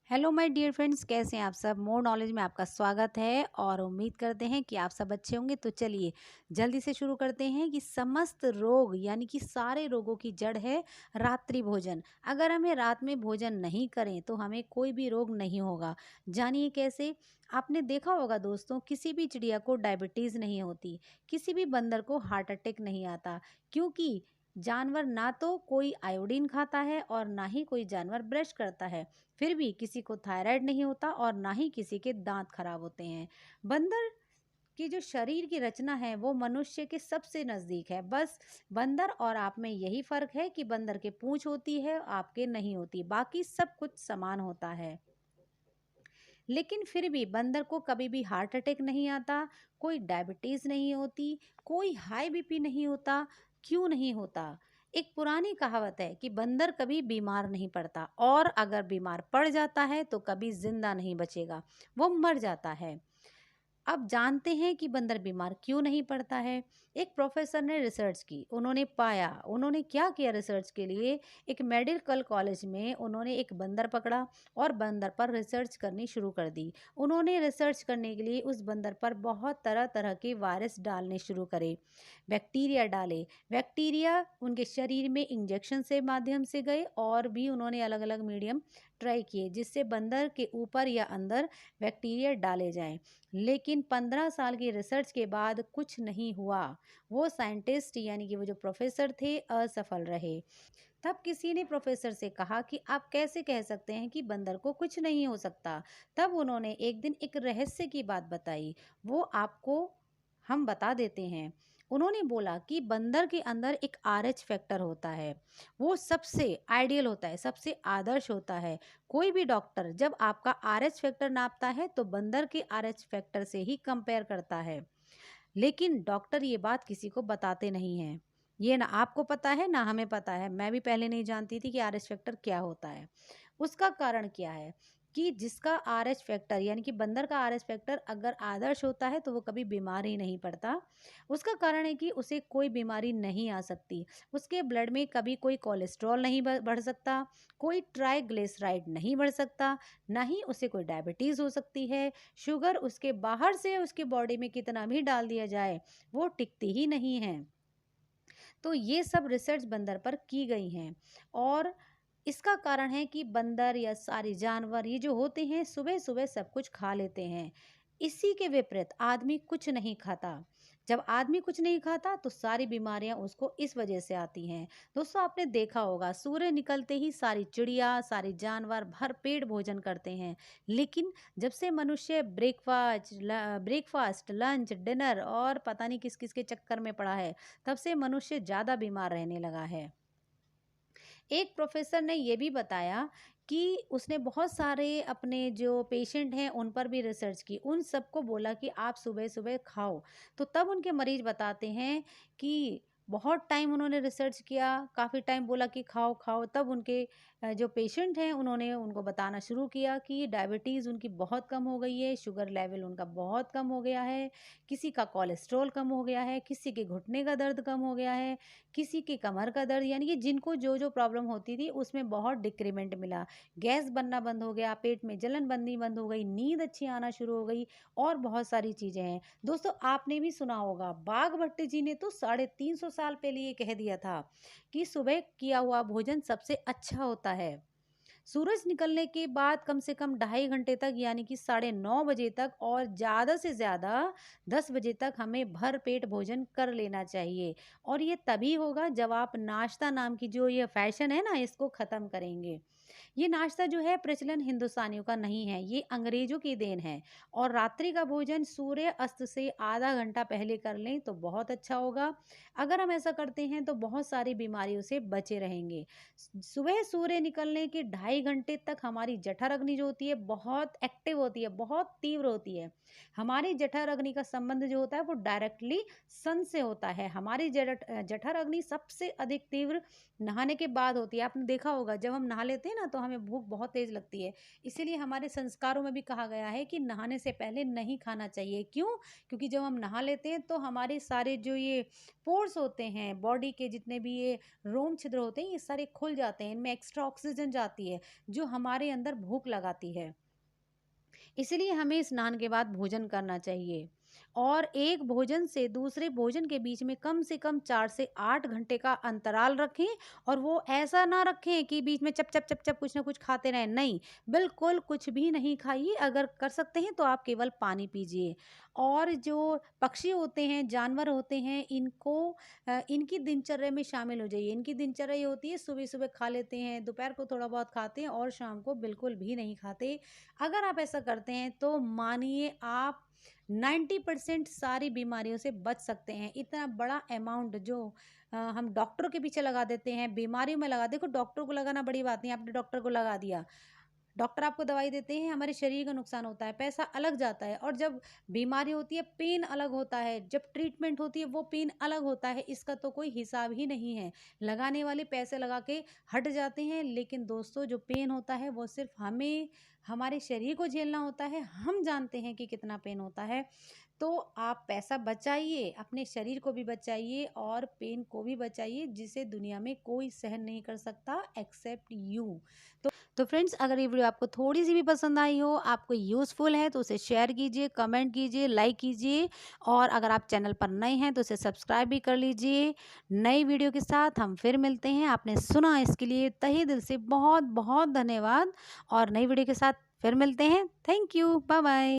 Hello my dear friends, कैसे हैं आप सब। मोर नॉलेज में आपका स्वागत है और उम्मीद करते हैं कि आप सब अच्छे होंगे। तो चलिए जल्दी से शुरू करते हैं कि समस्त रोग यानी कि सारे रोगों की जड़ है रात्रि भोजन। अगर हमें रात में भोजन नहीं करें तो हमें कोई भी रोग नहीं होगा। जानिए कैसे। आपने देखा होगा दोस्तों, किसी भी चिड़िया को डायबिटीज़ नहीं होती, किसी भी बंदर को हार्ट अटैक नहीं आता, क्योंकि जानवर ना तो कोई आयोडीन खाता है और ना ही कोई जानवर ब्रश करता है। फिर भी किसी को थायराइड नहीं होता और ना ही किसी के दांत खराब होते हैं। बंदर की जो शरीर की रचना है वो मनुष्य के सबसे नज़दीक है। बस बंदर और आप में यही फ़र्क है कि बंदर के पूंछ होती है, आपके नहीं होती। बाकी सब कुछ समान होता है। लेकिन फिर भी बंदर को कभी भी हार्ट अटैक नहीं आता, कोई डायबिटीज़ नहीं होती, कोई हाई बीपी नहीं होता। क्यों नहीं होता? एक पुरानी कहावत है कि बंदर कभी बीमार नहीं पड़ता और अगर बीमार पड़ जाता है तो कभी जिंदा नहीं बचेगा, वो मर जाता है। अब जानते हैं कि बंदर बीमार क्यों नहीं पड़ता है। एक प्रोफेसर ने रिसर्च की, उन्होंने पाया, उन्होंने क्या किया रिसर्च के लिए। एक मेडिकल कॉलेज में उन्होंने एक बंदर पकड़ा और बंदर पर रिसर्च करनी शुरू कर दी। उन्होंने रिसर्च करने के लिए उस बंदर पर बहुत तरह तरह के वायरस डालने शुरू करे, बैक्टीरिया डाले। बैक्टीरिया उनके शरीर में इंजेक्शन से माध्यम से गए और भी उन्होंने अलग अलग मीडियम ट्राई किए जिससे बंदर के ऊपर या अंदर बैक्टीरिया डाले जाएं। लेकिन 15 साल की रिसर्च के बाद कुछ नहीं हुआ। वो साइंटिस्ट यानी कि वो जो प्रोफेसर थे असफल रहे। तब किसी ने प्रोफेसर से कहा कि आप कैसे कह सकते हैं कि बंदर को कुछ नहीं हो सकता। तब उन्होंने एक दिन एक रहस्य की बात बताई, वो आपको हम बता देते हैं। उन्होंने बोला कि बंदर के अंदर एक आरएच फैक्टर होता है, वो सबसे आइडियल होता है, सबसे आदर्श होता है। कोई भी डॉक्टर जब आपका आरएच फैक्टर नापता है तो बंदर के आरएच फैक्टर से ही कंपेयर करता है। लेकिन डॉक्टर ये बात किसी को बताते नहीं हैं। ये ना आपको पता है ना हमें पता है। मैं भी पहले नहीं जानती थी कि आरएच फैक्टर क्या होता है। उसका कारण क्या है कि जिसका आरएच फैक्टर यानी कि बंदर का आरएच फैक्टर अगर आदर्श होता है तो वो कभी बीमार ही नहीं पड़ता। उसका कारण है कि उसे कोई बीमारी नहीं आ सकती। उसके ब्लड में कभी कोई कोलेस्ट्रॉल नहीं बढ़ सकता, कोई ट्राइग्लिसराइड नहीं बढ़ सकता, ना ही उसे कोई डायबिटीज़ हो सकती है। शुगर उसके बाहर से उसके बॉडी में कितना भी डाल दिया जाए वो टिकती ही नहीं है। तो ये सब रिसर्च बंदर पर की गई हैं और इसका कारण है कि बंदर या सारे जानवर ये जो होते हैं सुबह सुबह सब कुछ खा लेते हैं। इसी के विपरीत आदमी कुछ नहीं खाता। जब आदमी कुछ नहीं खाता तो सारी बीमारियां उसको इस वजह से आती हैं। दोस्तों आपने देखा होगा, सूर्य निकलते ही सारी चिड़िया सारे जानवर भरपेट भोजन करते हैं। लेकिन जब से मनुष्य ब्रेकफास्ट लंच डिनर और पता नहीं किस किस के चक्कर में पड़ा है, तब से मनुष्य ज़्यादा बीमार रहने लगा है। एक प्रोफेसर ने ये भी बताया कि उसने बहुत सारे अपने जो पेशेंट हैं उन पर भी रिसर्च की, उन सबको बोला कि आप सुबह सुबह खाओ। तो तब उनके मरीज बताते हैं कि बहुत टाइम उन्होंने रिसर्च किया, काफ़ी टाइम बोला कि खाओ खाओ, तब उनके जो पेशेंट हैं उन्होंने उनको बताना शुरू किया कि डायबिटीज़ उनकी बहुत कम हो गई है, शुगर लेवल उनका बहुत कम हो गया है, किसी का कोलेस्ट्रॉल कम हो गया है, किसी के घुटने का दर्द कम हो गया है, किसी के कमर का दर्द, यानी कि जिनको जो जो प्रॉब्लम होती थी उसमें बहुत डिक्रीमेंट मिला। गैस बनना बंद हो गया, पेट में जलन बननी बंद हो गई, नींद अच्छी आना शुरू हो गई और बहुत सारी चीज़ें हैं। दोस्तों आपने भी सुना होगा, बाघ भट्ट जी ने तो 350 साल पहले ये कह दिया था कि सुबह किया हुआ भोजन सबसे अच्छा होता है। सूरज निकलने के बाद कम से कम 2.5 घंटे तक यानी कि 9:30 बजे तक और ज़्यादा से ज़्यादा 10 बजे तक हमें भर पेट भोजन कर लेना चाहिए। और ये तभी होगा जब आप नाश्ता नाम की जो ये फैशन है ना इसको ख़त्म करेंगे। ये नाश्ता जो है प्रचलन हिंदुस्तानियों का नहीं है, ये अंग्रेजों की देन है। और रात्रि का भोजन सूर्य अस्त से आधा घंटा पहले कर लें तो बहुत अच्छा होगा। अगर हम ऐसा करते हैं तो बहुत सारी बीमारियों से बचे रहेंगे। सुबह सूर्य निकलने के 2.5 घंटे तक हमारी जठर अग्नि जो होती है बहुत एक्टिव होती है, बहुत तीव्र होती है। हमारी जठर अग्नि का संबंध जो होता है वो डायरेक्टली सन से होता है। हमारी जठर अग्नि सबसे अधिक तीव्र नहाने के बाद होती है। आपने देखा होगा जब हम नहा लेते हैं ना तो हमें भूख बहुत तेज़ लगती है। इसीलिए हमारे संस्कारों में भी कहा गया है कि नहाने से पहले नहीं खाना चाहिए। क्यों? क्योंकि जब हम नहा लेते हैं तो हमारे सारे जो ये पोर्स होते हैं, बॉडी के जितने भी ये रोम छिद्र होते हैं, ये सारे खुल जाते हैं। इनमें एक्स्ट्रा ऑक्सीजन जाती है, जो हमारे अंदर भूख लगाती है। इसलिए हमें स्नान के बाद भोजन करना चाहिए और एक भोजन से दूसरे भोजन के बीच में कम से कम 4 से 8 घंटे का अंतराल रखें और वो ऐसा ना रखें कि बीच में चप चप चप चप कुछ ना कुछ खाते रहें। नहीं, बिल्कुल कुछ भी नहीं खाइए। अगर कर सकते हैं तो आप केवल पानी पीजिए। और जो पक्षी होते हैं, जानवर होते हैं, इनकी दिनचर्या में शामिल हो जाइए। इनकी दिनचर्या ये होती है, सुबह सुबह खा लेते हैं, दोपहर को थोड़ा बहुत खाते हैं और शाम को बिल्कुल भी नहीं खाते। अगर आप ऐसा करते हैं तो मानिए आप 90% सारी बीमारियों से बच सकते हैं। इतना बड़ा अमाउंट जो हम डॉक्टरों के पीछे लगा देते हैं, बीमारियों में लगा, देखो डॉक्टर को लगाना बड़ी बात नहीं, आपने डॉक्टर को लगा दिया। डॉक्टर आपको दवाई देते हैं, हमारे शरीर का नुकसान होता है, पैसा अलग जाता है। और जब बीमारी होती है, पेन अलग होता है, जब ट्रीटमेंट होती है वो पेन अलग होता है। इसका तो कोई हिसाब ही नहीं है। लगाने वाले पैसे लगा के हट जाते हैं, लेकिन दोस्तों जो पेन होता है वो सिर्फ हमें, हमारे शरीर को झेलना होता है। हम जानते हैं कि कितना पेन होता है। तो आप पैसा बचाइए, अपने शरीर को भी बचाइए और पेन को भी बचाइए, जिसे दुनिया में कोई सहन नहीं कर सकता एक्सेप्ट यू। तो फ्रेंड्स, अगर ये वीडियो आपको थोड़ी सी भी पसंद आई हो, आपको यूज़फुल है, तो उसे शेयर कीजिए, कमेंट कीजिए, लाइक कीजिए और अगर आप चैनल पर नए हैं तो उसे सब्सक्राइब भी कर लीजिए। नई वीडियो के साथ हम फिर मिलते हैं। आपने सुना, इसके लिए तहे दिल से बहुत बहुत धन्यवाद और नई वीडियो के साथ फिर मिलते हैं। Thank you, bye bye.